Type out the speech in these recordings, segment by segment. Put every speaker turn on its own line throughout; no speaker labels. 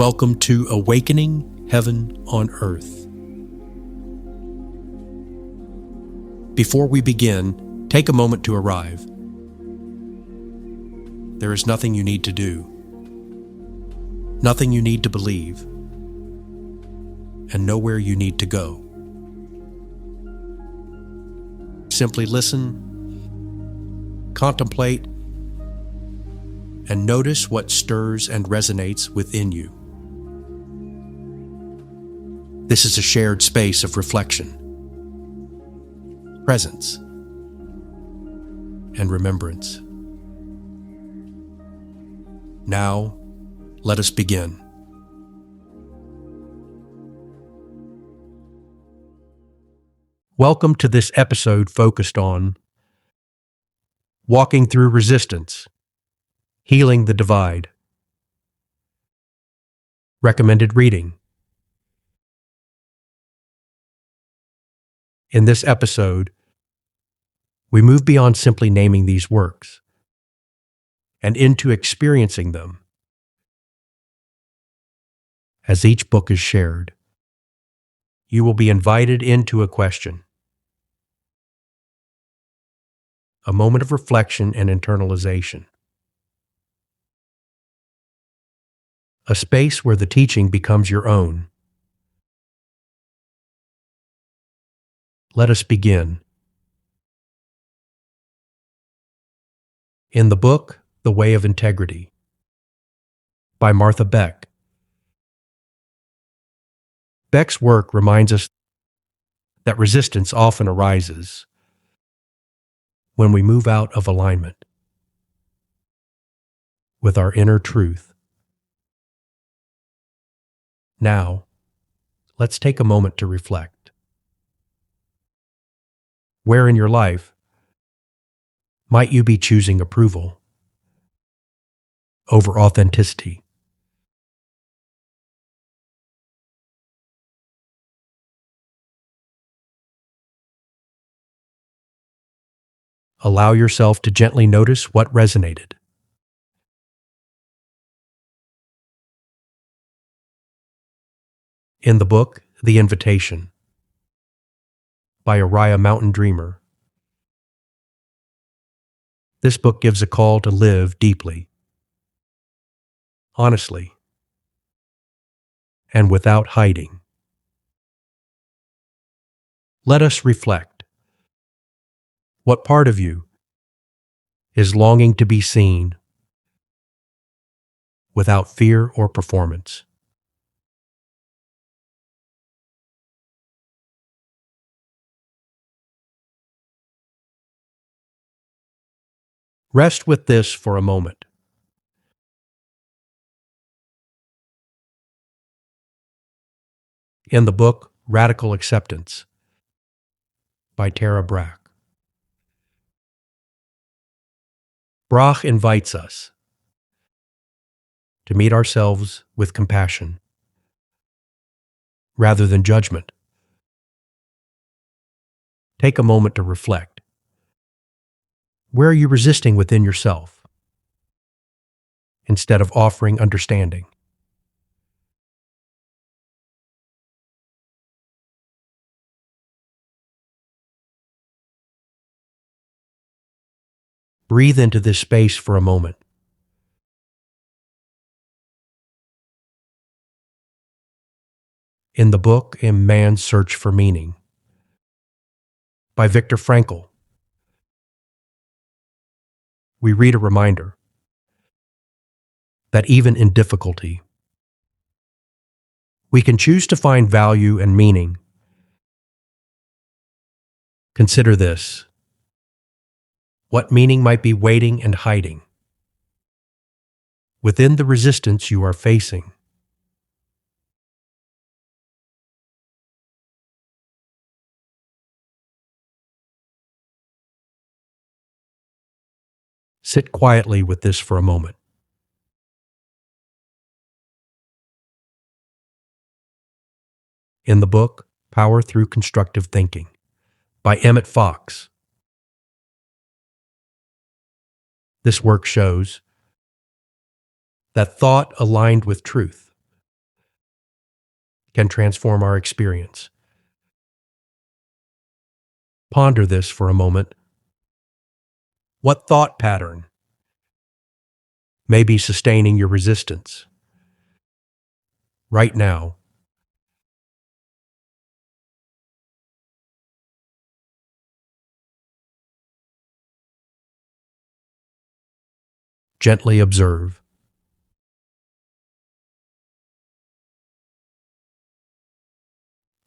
Welcome to Awakening Heaven on Earth. Before we begin, take a moment to arrive. There is nothing you need to do, nothing you need to believe, and nowhere you need to go. Simply listen, contemplate, and notice what stirs and resonates within you. This is a shared space of reflection, presence, and remembrance. Now, let us begin. Welcome to this episode focused on walking through resistance, healing the divide. Recommended reading. In this episode, we move beyond simply naming these works and into experiencing them. As each book is shared, you will be invited into a question, a moment of reflection and internalization, a space where the teaching becomes your own. Let us begin. In the book, The Way of Integrity, by Martha Beck. Beck's work reminds us that resistance often arises when we move out of alignment with our inner truth. Now, let's take a moment to reflect. Where in your life might you be choosing approval over authenticity? Allow yourself to gently notice what resonated. In the book, The Invitation, by Uriah Mountain Dreamer. This book gives a call to live deeply, honestly, and without hiding. Let us reflect. What part of you is longing to be seen without fear or performance? Rest with this for a moment. In the book, Radical Acceptance, by Tara Brach. Brach invites us to meet ourselves with compassion rather than judgment. Take a moment to reflect. Where are you resisting within yourself instead of offering understanding? Breathe into this space for a moment. In the book, In Man's Search for Meaning, by Viktor Frankl, we read a reminder that even in difficulty, we can choose to find value and meaning. Consider this. What meaning might be waiting and hiding within the resistance you are facing? Sit quietly with this for a moment. In the book, Power Through Constructive Thinking, by Emmett Fox. This work shows that thought aligned with truth can transform our experience. Ponder this for a moment. What thought pattern may be sustaining your resistance right now? Gently observe.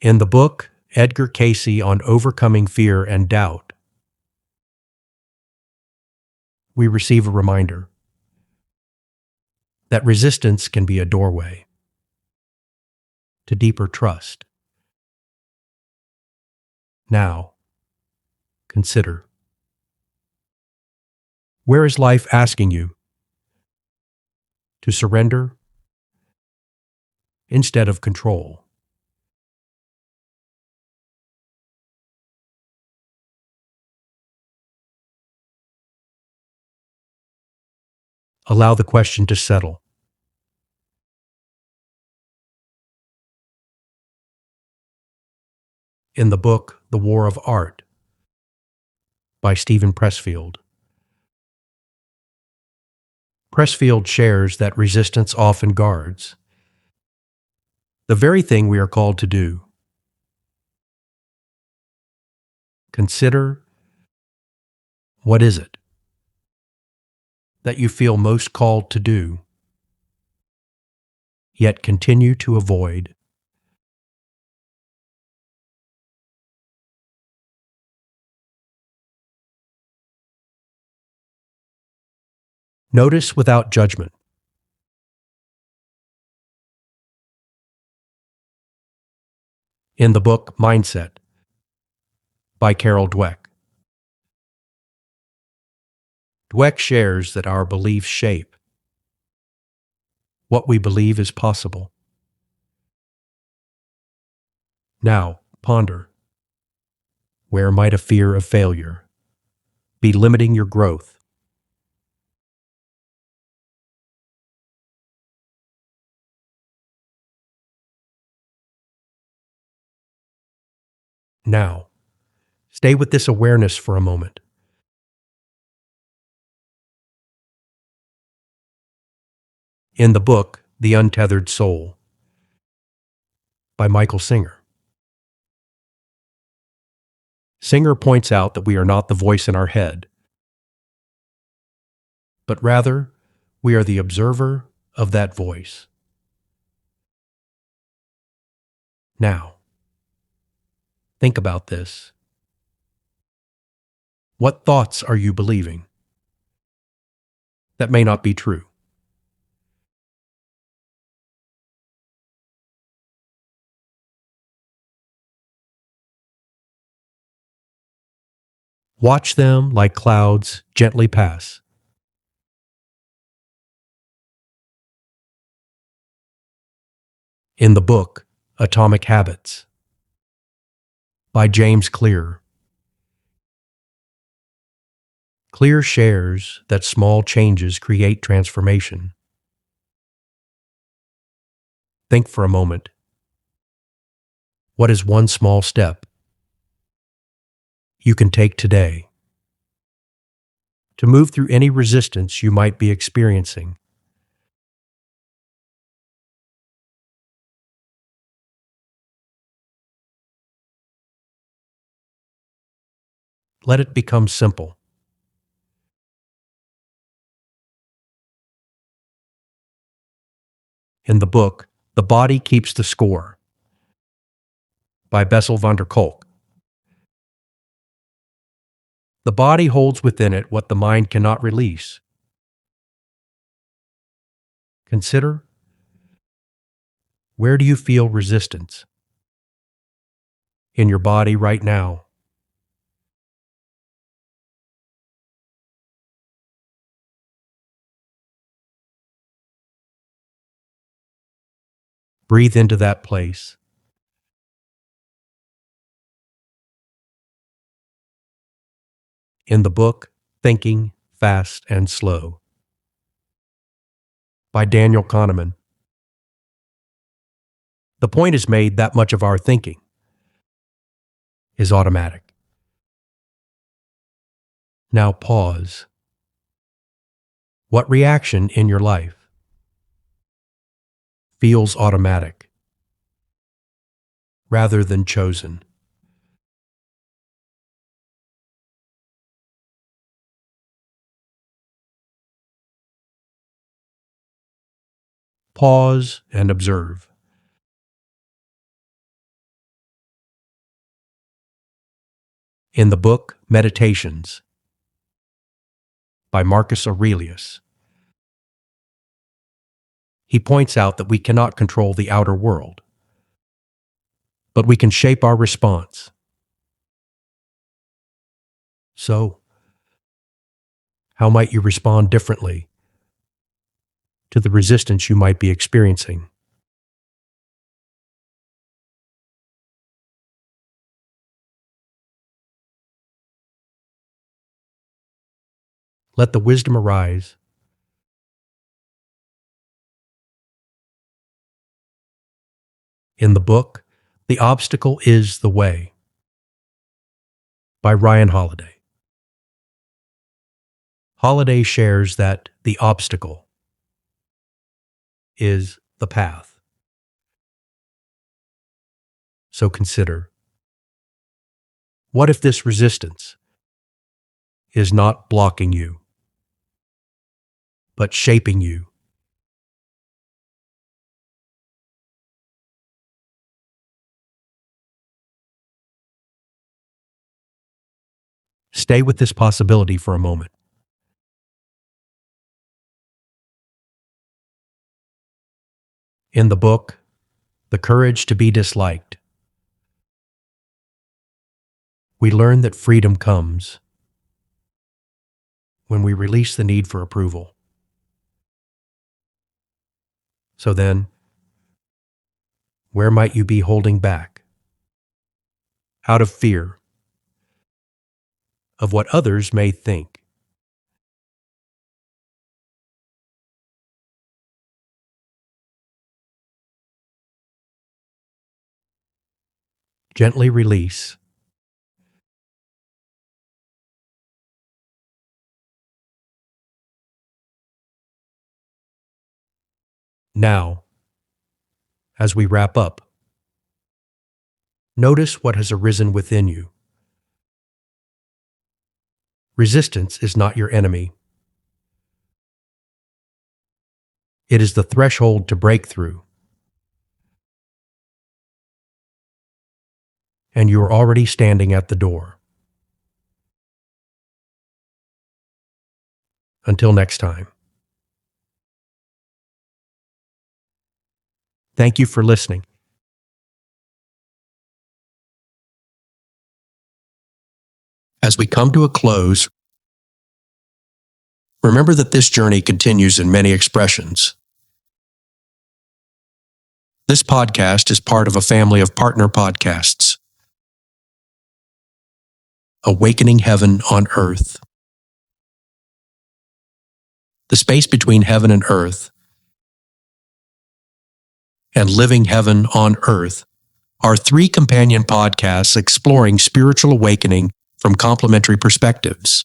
In the book, Edgar Cayce on Overcoming Fear and Doubt, we receive a reminder that resistance can be a doorway to deeper trust. Now, consider, where is life asking you to surrender instead of control? Allow the question to settle. In the book, The War of Art, by Stephen Pressfield, Pressfield shares that resistance often guards the very thing we are called to do. Consider, what is it that you feel most called to do, yet continue to avoid? Notice without judgment. In the book Mindset, by Carol Dweck, Dweck shares that our beliefs shape what we believe is possible. Now, ponder, where might a fear of failure be limiting your growth? Now, stay with this awareness for a moment. In the book, The Untethered Soul, by Michael Singer, Singer points out that we are not the voice in our head, but rather we are the observer of that voice. Now, think about this. What thoughts are you believing that may not be true? Watch them like clouds gently pass. In the book, Atomic Habits, by James Clear, Clear shares that small changes create transformation. Think for a moment. What is one small step you can take today to move through any resistance you might be experiencing? Let it become simple. In the book, The Body Keeps the Score, by Bessel van der Kolk, the body holds within it what the mind cannot release. Consider, where do you feel resistance in your body right now? Breathe into that place. In the book, Thinking Fast and Slow, by Daniel Kahneman, The point is made that much of our thinking is automatic. Now pause. What reaction in your life feels automatic rather than chosen? Pause and observe. In the book Meditations by Marcus Aurelius, he points out that we cannot control the outer world, but we can shape our response. So, how might you respond differently to the resistance you might be experiencing? Let the wisdom arise. In the book, The Obstacle is the Way by Ryan Holiday. Holiday shares that the obstacle is the path. So consider, what if this resistance is not blocking you, but shaping you? Stay with this possibility for a moment. In the book, The Courage to be Disliked, we learn that freedom comes when we release the need for approval. So then, where might you be holding back? Out of fear of what others may think. Gently release. Now, as we wrap up, notice what has arisen within you. Resistance is not your enemy. It is the threshold to breakthrough. And you are already standing at the door. Until next time. Thank you for listening. As we come to a close, remember that this journey continues in many expressions. This podcast is part of a family of partner podcasts. Awakening Heaven on Earth. The space between heaven and earth and Living Heaven on Earth are 3 companion podcasts exploring spiritual awakening from complementary perspectives.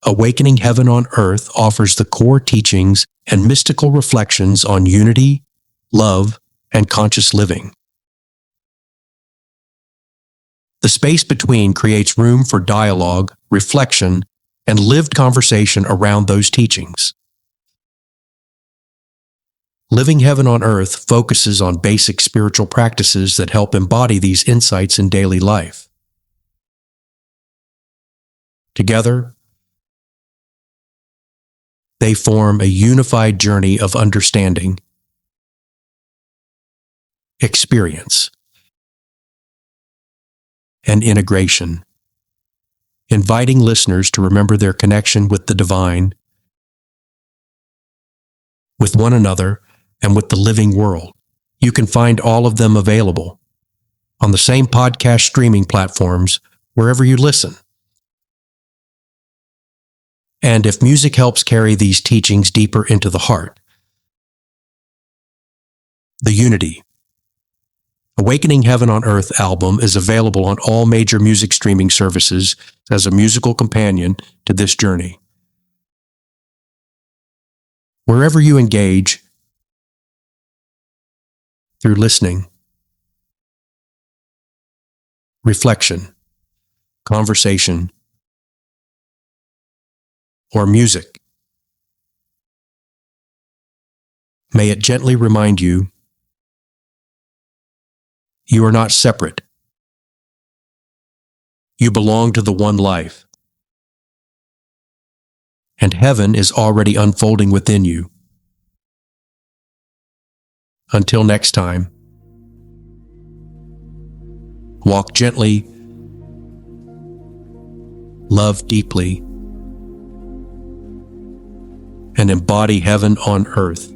Awakening Heaven on Earth offers the core teachings and mystical reflections on unity, love, and conscious living. The space between creates room for dialogue, reflection, and lived conversation around those teachings. Living Heaven on Earth focuses on basic spiritual practices that help embody these insights in daily life. Together, they form a unified journey of understanding, experience, and integration, inviting listeners to remember their connection with the divine, with one another, and with the living world. You can find all of them available on the same podcast streaming platforms wherever you listen. And if music helps carry these teachings deeper into the heart, the unity. Awakening Heaven on Earth album is available on all major music streaming services as a musical companion to this journey. Wherever you engage, through listening, reflection, conversation, or music, may it gently remind you you are not separate. You belong to the one life. And heaven is already unfolding within you. Until next time, walk gently, love deeply, and embody heaven on earth.